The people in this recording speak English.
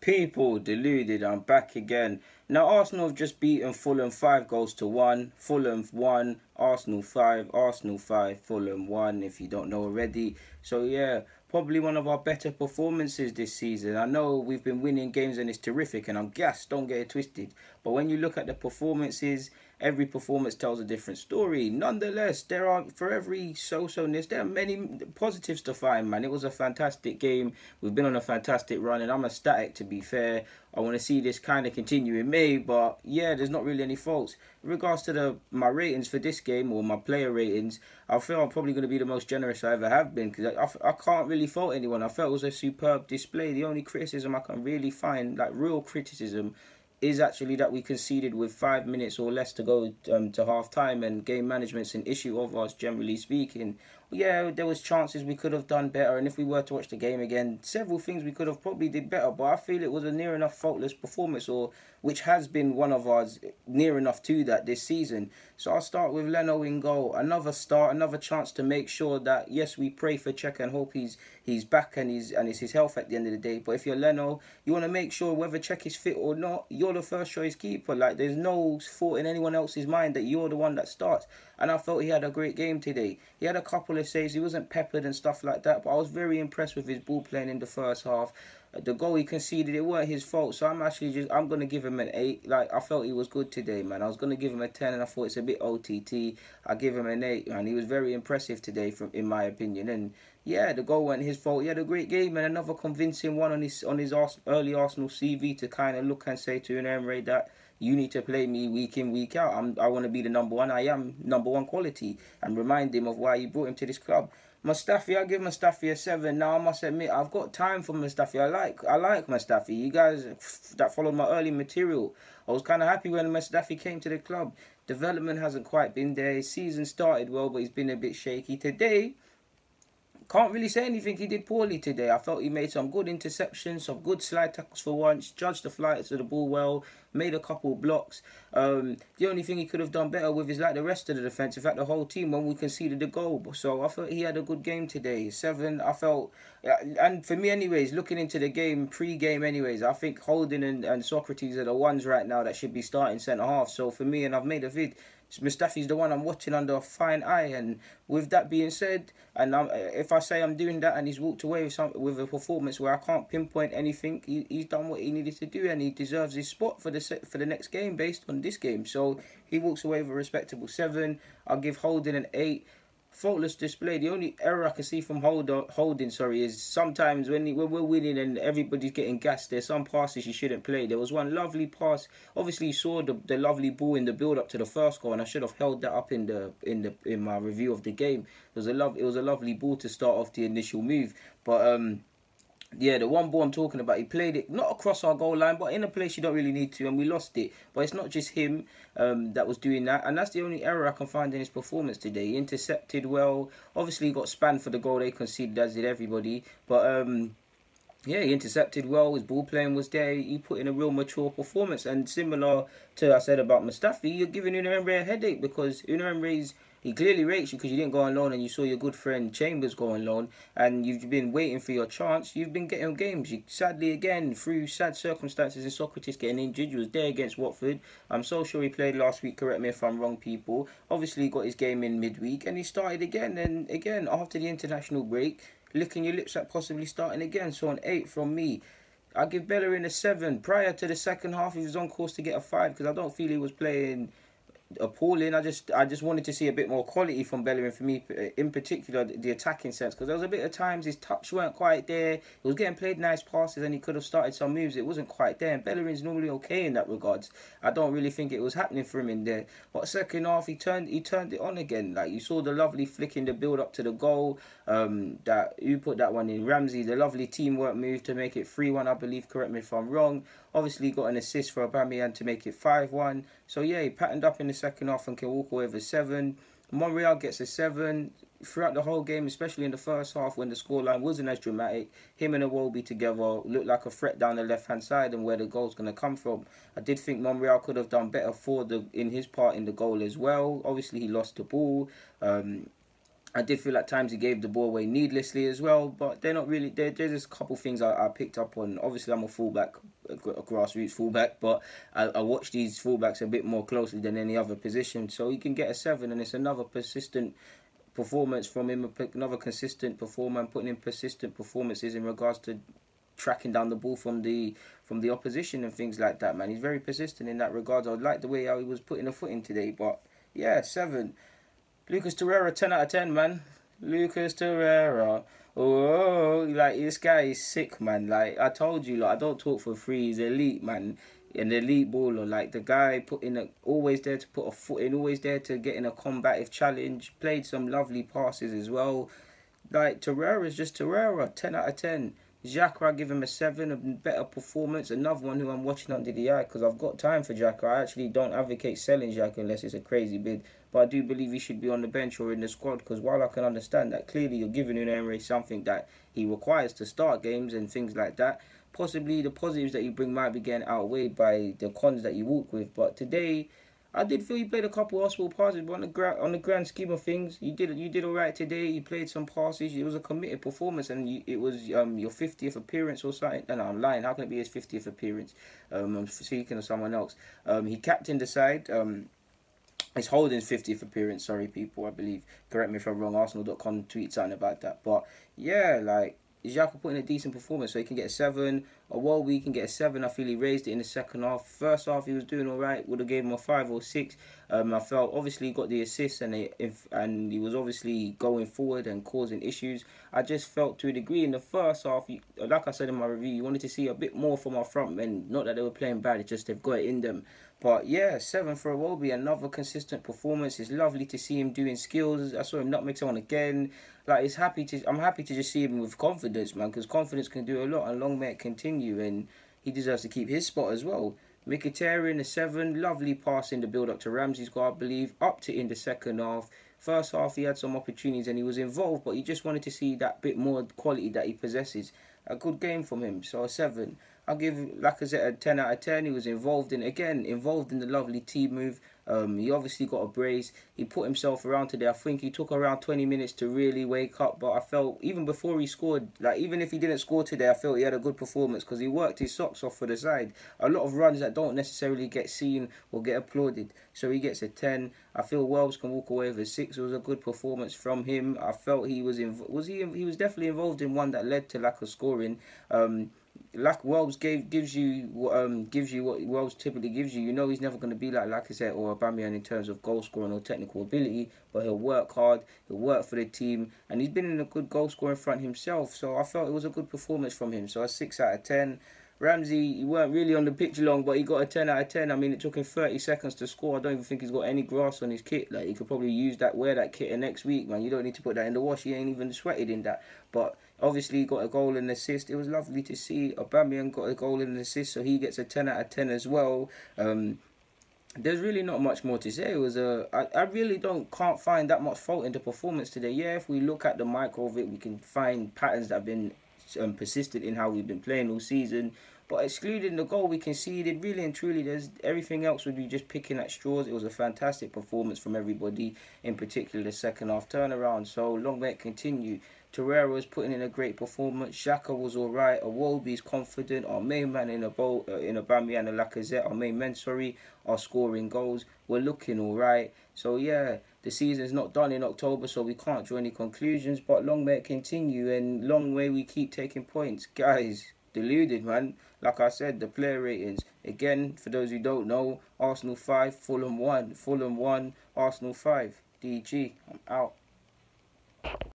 People deluded, I'm back again. Now Arsenal have just beaten Fulham 5 goals to 1. Fulham 1, Arsenal 5, Arsenal 5, Fulham 1 if you don't know already. So yeah, probably one of our better performances this season. I know we've been winning games and it's terrific and I'm gassed, don't get it twisted. But when you look at the performances, every performance tells a different story. Nonetheless, there are, for every so-so-ness, there are many positives to find, man. It was a fantastic game. We've been on a fantastic run, and I'm ecstatic, to be fair. I want to see this kind of continue in May, but yeah, there's not really any faults. In regards to my ratings for this game, or my player ratings, I feel I'm probably going to be the most generous I ever have been, because I can't really fault anyone. I felt it was a superb display. The only criticism I can really find, like real criticism, is actually that we conceded with 5 minutes or less to go to half time, and game management's an issue of us, generally speaking. Yeah, there was chances we could have done better, and if we were to watch the game again, several things we could have probably did better, but I feel it was a near enough faultless performance, or which has been one of ours near enough to that this season. So I'll start with Leno in goal. Another start, another chance to make sure that, yes, we pray for Czech and hope he's back and it's his health at the end of the day. But if you're Leno, you want to make sure whether Czech is fit or not, you're the first choice keeper. Like, there's no thought in anyone else's mind that you're the one that starts. And I felt he had a great game today. He had a couple of saves. He wasn't peppered and stuff like that, but I was very impressed with his ball playing in the first half. The goal he conceded, it weren't his fault, so I'm going to give him an 8. Like, I felt he was good today, man. I was going to give him a 10, and I thought it's a bit OTT. I give him an 8, man. He was very impressive today, in my opinion. And yeah, the goal wasn't his fault. He had a great game, and another convincing one on his early Arsenal CV to kind of look and say to Unai Emery that you need to play me week in, week out. I want to be the number one. I am number one quality, and remind him of why you brought him to this club. Mustafi, I give Mustafi a 7. Now I must admit, I've got time for Mustafi. I like Mustafi. You guys that followed my early material, I was kind of happy when Mustafi came to the club. Development hasn't quite been there. His season started well, but he's been a bit shaky. Today, can't really say anything he did poorly today. I felt he made some good interceptions, some good slide tackles for once, judged the flights of the ball well, made a couple of blocks. The only thing he could have done better with is like the rest of the defence, in fact the whole team, when we conceded the goal. So I felt he had a good game today. 7, I felt, and for me anyways, looking into the game, pre-game anyways, I think Holding and Socrates are the ones right now that should be starting centre-half. So for me, and I've made a vid, Mustafi's the one I'm watching under a fine eye, and with that being said, and if I say I'm doing that and he's walked away with a performance where I can't pinpoint anything, he's done what he needed to do, and he deserves his spot for the next game based on this game. So he walks away with a respectable 7. I'll give Holding an 8. Faultless display. The only error I can see from Holding, is sometimes when we're winning and everybody's getting gassed, there's some passes you shouldn't play. There was one lovely pass. Obviously, you saw the lovely ball in the build up to the first goal, and I should have held that up in my review of the game. It was a lovely ball to start off the initial move, but yeah, the one ball I'm talking about, he played it not across our goal line, but in a place you don't really need to, and we lost it. But it's not just him that was doing that, and that's the only error I can find in his performance today. He intercepted well. Obviously, he got spanned for the goal they conceded, as did everybody. But yeah, he intercepted well. His ball playing was there. He put in a real mature performance, and similar to I said about Mustafi, you're giving Unai Emery a headache because Unai Emery's. He clearly rates you because you didn't go on loan and you saw your good friend Chambers go on loan and you've been waiting for your chance. You've been getting games. Sadly, again, through sad circumstances and Socrates getting injured, you was there against Watford. I'm so sure he played last week. Correct me if I'm wrong, people. Obviously, he got his game in midweek and he started again. And again, after the international break, licking your lips at possibly starting again. So an 8 from me. I give Bellerin a 7. Prior to the second half, he was on course to get a 5 because I don't feel he was playing appalling. I just wanted to see a bit more quality from Bellerin, for me in particular the attacking sense, because there was a bit of times his touch weren't quite there. He was getting played nice passes and he could have started some moves. It wasn't quite there, and Bellerin's normally okay in that regards. I don't really think it was happening for him in there. But second half he turned it on again. Like, you saw the lovely flick in the build up to the goal. That you put that one in, Ramsey, the lovely teamwork move to make it 3-1, I believe. Correct me if I'm wrong. Obviously got an assist for Aubameyang to make it 5-1. So yeah, he patterned up in the second half and can walk away with a 7. Monreal gets a 7. Throughout the whole game, especially in the first half when the scoreline wasn't as dramatic, him and Iwobi together looked like a threat down the left-hand side and where the goal's going to come from. I did think Monreal could have done better in his part in the goal as well. Obviously, he lost the ball. I did feel at times he gave the ball away needlessly as well, but they're not really. There's just a couple things I picked up on. Obviously, I'm a fullback, a grassroots fullback, but I watch these fullbacks a bit more closely than any other position. So he can get a 7, and it's another persistent performance from him, another consistent performer, and putting in persistent performances in regards to tracking down the ball from the opposition and things like that. Man, he's very persistent in that regard. I like the way how he was putting a foot in today, but yeah, 7. Lucas Torreira, 10 out of 10, man. Lucas Torreira. Oh, like, this guy is sick, man. Like, I told you, like, I don't talk for free. He's elite, man. An elite baller. Like, the guy always there to put a foot in, always there to get in a combative challenge. Played some lovely passes as well. Like, Torreira is just Torreira, 10 out of 10. Xhaka, I give him a 7, a better performance. Another one who I'm watching under the eye because I've got time for Xhaka. I actually don't advocate selling Xhaka unless it's a crazy bid. But I do believe he should be on the bench or in the squad because while I can understand that, clearly you're giving Unai something that he requires to start games and things like that. Possibly the positives that you bring might be getting outweighed by the cons that you walk with. But today, I did feel you played a couple hospital passes, but on the grand scheme of things, you did all right today. You played some passes. It was a committed performance, and it was your 50th appearance or something. No, I'm lying. How can it be his 50th appearance? I'm speaking of someone else. He captained the side. It's Holding's 50th appearance. Sorry, people. I believe. Correct me if I'm wrong. Arsenal.com tweet something about that. But yeah, like, Xhaka put in a decent performance, so he can get a 7. Iwobi can get a 7. I feel he raised it in the second half. First half, he was doing all right. Would have gave him a 5 or 6. I felt obviously he got the assist and he was obviously going forward and causing issues. I just felt to a degree in the first half, like I said in my review, you wanted to see a bit more from our front men. Not that they were playing bad, it's just they've got it in them. But yeah, 7 for Iwobi, another consistent performance. It's lovely to see him doing skills. I saw him nutmeg someone again. Like, I'm happy to just see him with confidence, man, because confidence can do a lot, and long may it continue, and he deserves to keep his spot as well. Mkhitaryan, a 7, lovely pass in the build-up to Ramsey's goal, I believe, upped it in the second half. First half, he had some opportunities and he was involved, but you just wanted to see that bit more quality that he possesses. A good game from him, so a 7. I'll give Lacazette a 10 out of 10. He was involved in the lovely team move. He obviously got a brace. He put himself around today. I think he took around 20 minutes to really wake up. But I felt, even before he scored, like, even if he didn't score today, I felt he had a good performance because he worked his socks off for the side. A lot of runs that don't necessarily get seen or get applauded. So he gets a 10. I feel Wells can walk away with a 6. It was a good performance from him. I felt he was he was definitely involved in one that led to lack of scoring. Wells gives you what Wells typically gives you. You know he's never going to be like Lacazette or Aubameyang in terms of goal scoring or technical ability, but he'll work hard, he'll work for the team, and he's been in a good goal scoring front himself. So I felt it was a good performance from him. So a 6 out of 10. Ramsey, he weren't really on the pitch long, but he got a 10 out of 10. I mean, it took him 30 seconds to score. I don't even think he's got any grass on his kit. Like, he could probably wear that kit next week, man. You don't need to put that in the wash. He ain't even sweated in that. But obviously, he got a goal and assist. It was lovely to see. Aubameyang got a goal and assist, so he gets a 10 out of 10 as well. There's really not much more to say. It was I really can't find that much fault in the performance today. Yeah, if we look at the micro of it, we can find patterns that have been persistent in how we've been playing all season. But excluding the goal we conceded, really and truly, everything else would be just picking at straws. It was a fantastic performance from everybody, in particular the second half turnaround. So long may it continue. Torreira was putting in a great performance. Xhaka was alright. Iwobi's confident. Our main man in Aubameyang and Lacazette, our main men, are scoring goals. We're looking alright. So yeah, the season's not done in October, so we can't draw any conclusions. But long may it continue, and long may we keep taking points, guys. Deluded, man. Like I said, the player ratings. Again, for those who don't know, Arsenal 5, Fulham 1. Fulham 1, Arsenal 5. DG, I'm out.